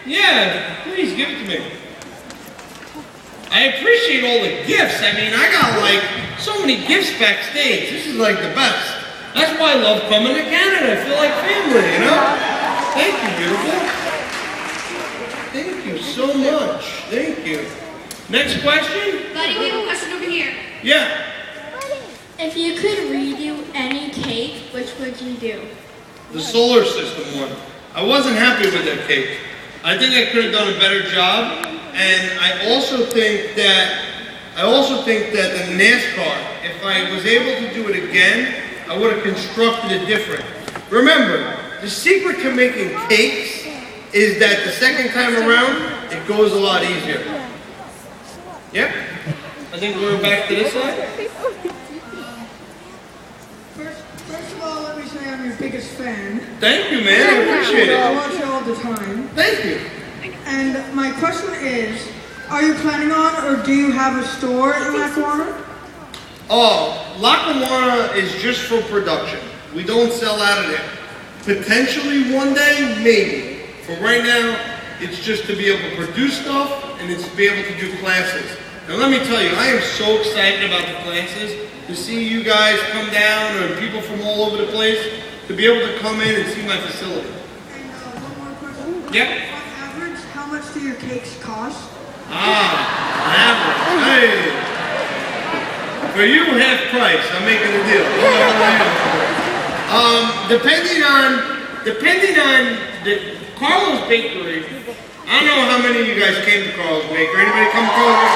Yeah, please give it to me. I appreciate all the gifts. I mean, I got like so many gifts backstage. This is like the best. That's why I love coming to Canada. I feel like family, you know? Thank you, beautiful. Thank you so much. Thank you. Next question? Buddy, we have a question over here. Yeah. If you could redo any cake, which would you do? The solar system one. I wasn't happy with that cake. I think I could have done a better job, and I also think that the NASCAR, if I was able to do it again, I would have constructed it different. Remember, the secret to making cakes is that the second time around, it goes a lot easier. Yep. I think we're back to this side. First of all, let me say I'm your biggest fan. Thank you, man. I appreciate I it. watch you all the time. Thank you. And my question is, are you planning on or do you have a store in Lackawanna? Oh, Lackawanna is just for production. We don't sell out of there. Potentially one day, maybe. For right now, it's just to be able to produce stuff and it's to be able to do classes. Now let me tell you, I am so excited about the classes, to see you guys come down or people from all over the place, to be able to come in and see my facility. And one more question. Yep. On average, how much do your cakes cost? Ah, average. Hey. For you, half price. I'm making a deal. Depending on the Carlos Bakery. I don't know how many of you guys came to Carlos Bakery. Anybody come to Carlos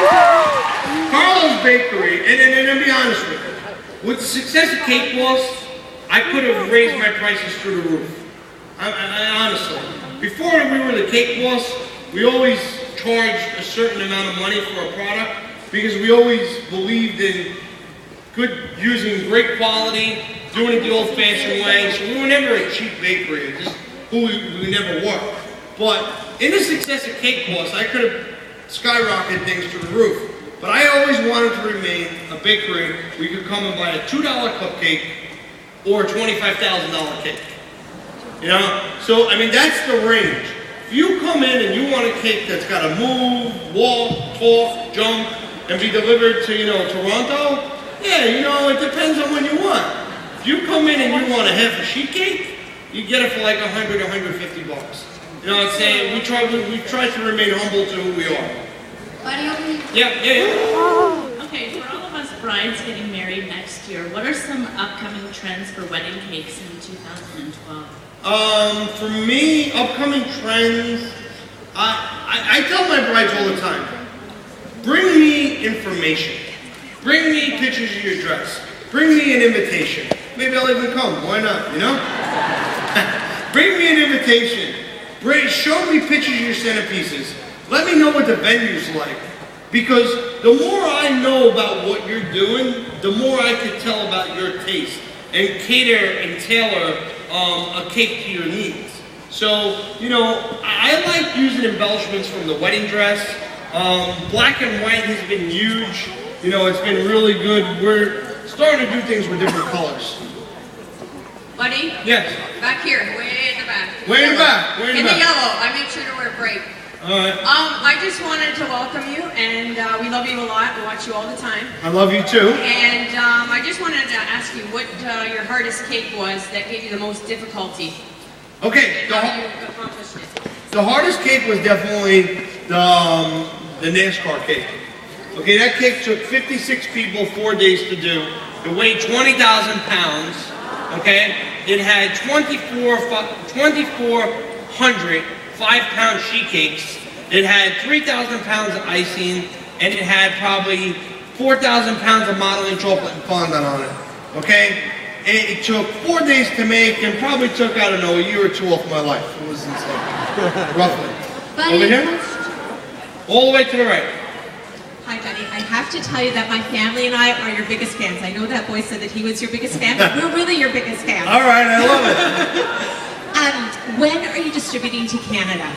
Bakery? Carlos Bakery, and I'll be honest with you, with the success of Cake Boss, I could have raised my prices through the roof. I honestly. Before we were the Cake Boss, we always charged a certain amount of money for a product because we always believed in using great quality, doing it the old-fashioned way. So we were never a cheap bakery. It's just who we never were. But in the success of Cake Boss, I could have skyrocketed things to the roof. But I always wanted to remain a bakery where you could come and buy a $2 cupcake or a $25,000 cake. You know? So, I mean, that's the range. If you come in and you want a cake that's got to move, walk, talk, jump, and be delivered to, Toronto, yeah, it depends on when you want. If you come in and you want a half a sheet cake, you get it for like $100, $150. You know what I'm saying? We try to remain humble to who we are. Buddy, over here. Yeah. Okay, for all of us brides getting married next year, what are some upcoming trends for wedding cakes in 2012? For me, upcoming trends, I tell my brides all the time, bring me information. Bring me pictures of your dress. Bring me an invitation. Maybe I'll even come. Why not, Bring me an invitation. Show me pictures of your centerpieces. Let me know what the venue's like. Because the more I know about what you're doing, the more I can tell about your taste and cater and tailor a cake to your needs. So, I like using embellishments from the wedding dress. Black and white has been huge. It's been really good. We're starting to do things with different colors. Buddy? Yes. Back here, way in the back. Way in the back. In the yellow. I make sure to wear bright. All right. I just wanted to welcome you, and we love you a lot. We watch you all the time. I love you too. And I just wanted to ask you what your hardest cake was that gave you the most difficulty. Okay. How you accomplished it. The hardest cake was definitely the NASCAR cake. Okay, that cake took 56 people 4 days to do. It weighed 20,000 pounds. Okay, it had 2,400 5-pound sheet cakes. It had 3,000 pounds of icing, and it had probably 4,000 pounds of modeling chocolate and fondant on it. Okay, it took 4 days to make, and probably took, I don't know, a year or two off my life. It was insane, roughly. Buddy, over here, all the way to the right. Hi, Buddy. I have to tell you that my family and I are your biggest fans. I know that boy said that he was your biggest fan, but we're really your biggest fans. All right, I love it. When are you distributing to Canada?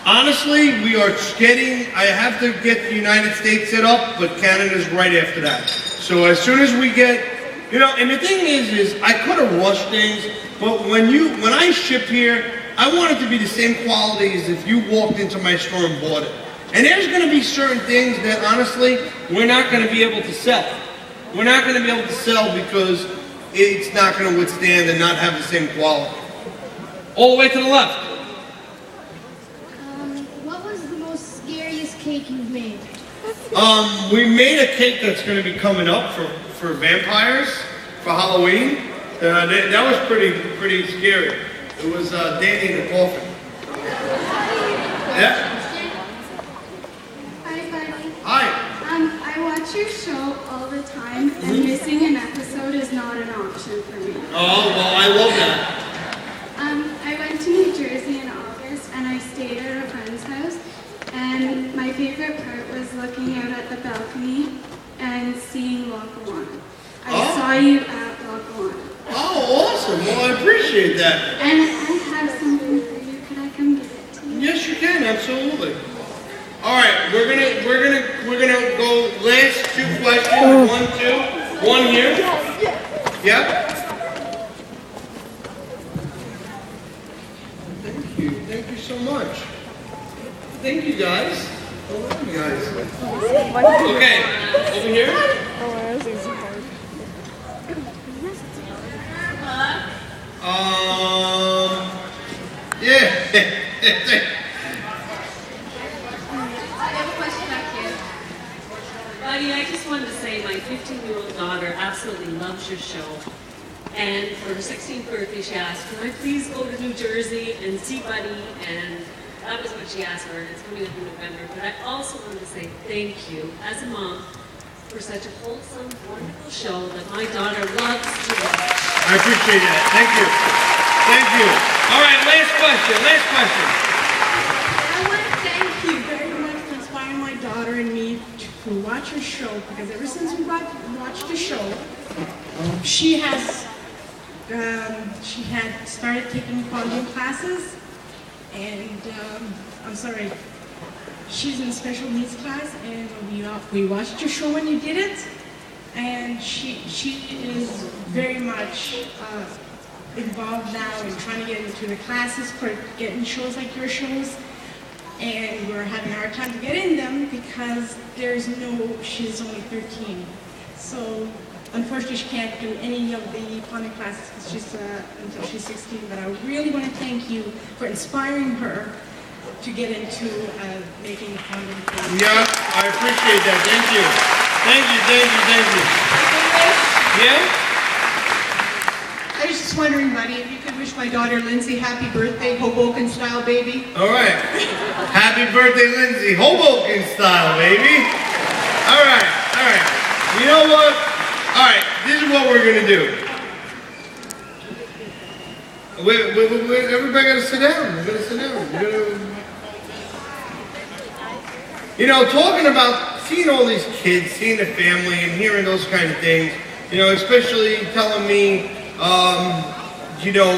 Honestly, I have to get the United States set up, but Canada's right after that. So as soon as we get, and the thing is I could have rushed things, but when I ship here, I want it to be the same quality as if you walked into my store and bought it. And there's going to be certain things that, honestly, we're not going to be able to sell. We're not going to be able to sell because it's not going to withstand and not have the same quality. All the way to the left. What was the most scariest cake you've made? We made a cake that's going to be coming up for vampires for Halloween. That was pretty scary. It was Danny in the coffin. Yeah. Hi, buddy. Hi. I watch your show all the time, and missing an episode is not an option for me. Oh, well, I love that. I went to New Jersey in August, and I stayed at a friend's house, and my favorite part was looking out at the balcony and seeing Lackawanna. I saw you at Lackawanna. Oh, awesome. Well, I appreciate that. And I have something for you. Could I come give it to you? Yes, you can. Absolutely. All right, we're gonna go last two questions. 1, 2, 1 here. Yep. Thank you so much. Thank you guys. I love you guys. Okay, over here. Yeah. Buddy, I just wanted to say my 15-year-old daughter absolutely loves your show. And for her 16th birthday, she asked, can I please go to New Jersey and see Buddy? And that was what she asked for, and it's coming up in November. But I also wanted to say thank you, as a mom, for such a wholesome, wonderful show that my daughter loves to watch. I appreciate that. Thank you. Thank you. All right, last question. I want to thank you very much for inspiring my daughter and me to watch your show, because ever since we watched the show, she had started taking quality classes, and she's in special needs class, and we watched your show when you did it, and she is very much involved now in trying to get into the classes for getting shows like your shows, and we're having a hard time to get in them because she's only 13. So unfortunately she can't do any of the ponding classes until she's 16, but I really want to thank you for inspiring her to get into making ponding classes. Yeah, I appreciate that. Thank you. Yeah? I was just wondering, buddy, if you could wish my daughter Lindsay happy birthday, Hoboken style, baby. All right. Happy birthday, Lindsay. Hoboken style, baby. All right. You know what? All right, this is what we're going to do. Everybody got to sit down. We're going to sit down. You know, talking about seeing all these kids, seeing the family, and hearing those kind of things, you know, especially telling me, you know,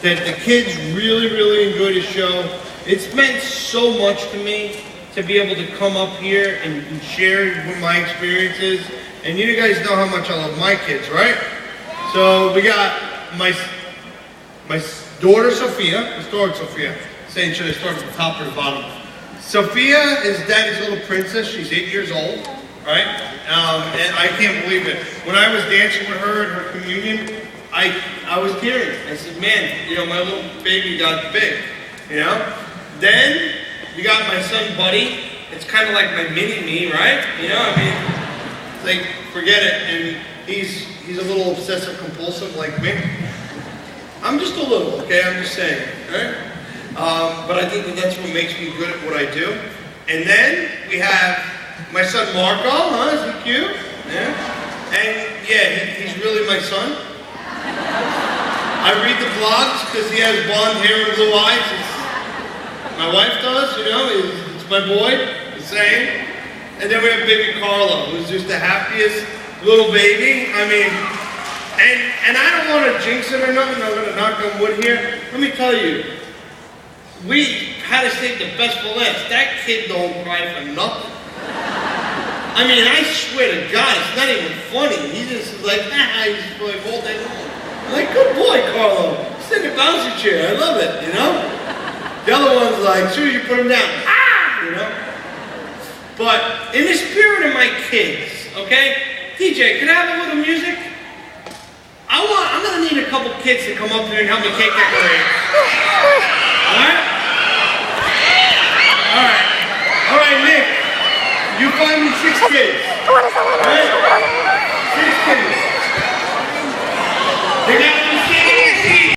that the kids really enjoy the show. It's meant so much to me to be able to come up here and share my experiences. And you guys know how much I love my kids, right? So we got my daughter Sophia. Let's start with Sophia. Saying should I start from the top or the bottom? Sophia is Daddy's little princess. She's 8 years old, right? And I can't believe it. When I was dancing with her at her communion, I was tearing. I said, man, you know, my little baby got big, you know? Then we got my son Buddy. It's kind of like my mini-me, right? You know, I mean, it's like, forget it. And he's a little obsessive compulsive like me. I'm just a little, okay? I'm just saying, right? But I think that's what makes me good at what I do. And then we have my son Marco, huh? Is he cute? Yeah. And yeah, he's really my son. I read the blogs because he has blonde hair and blue eyes. My wife does, you know, it's my boy, the same. And then we have baby Carlo, who's just the happiest little baby. I mean, and I don't want to jinx it or nothing, I'm going to knock on wood here. Let me tell you, we had to save the best for last. That kid don't cry for nothing. I mean, I swear to God, it's not even funny. He's just like, he's just like all day long. I'm like, good boy, Carlo. Sit in the bouncy chair. I love it, you know? The other one's like, as soon as you put them down, ah, you know? But in the spirit of my kids, okay? DJ, could I have a little music? I'm gonna need a couple kids to come up here and help me cake decorate. Alright? Alright, Nick. You find me 6 kids. Alright? 6 kids. They got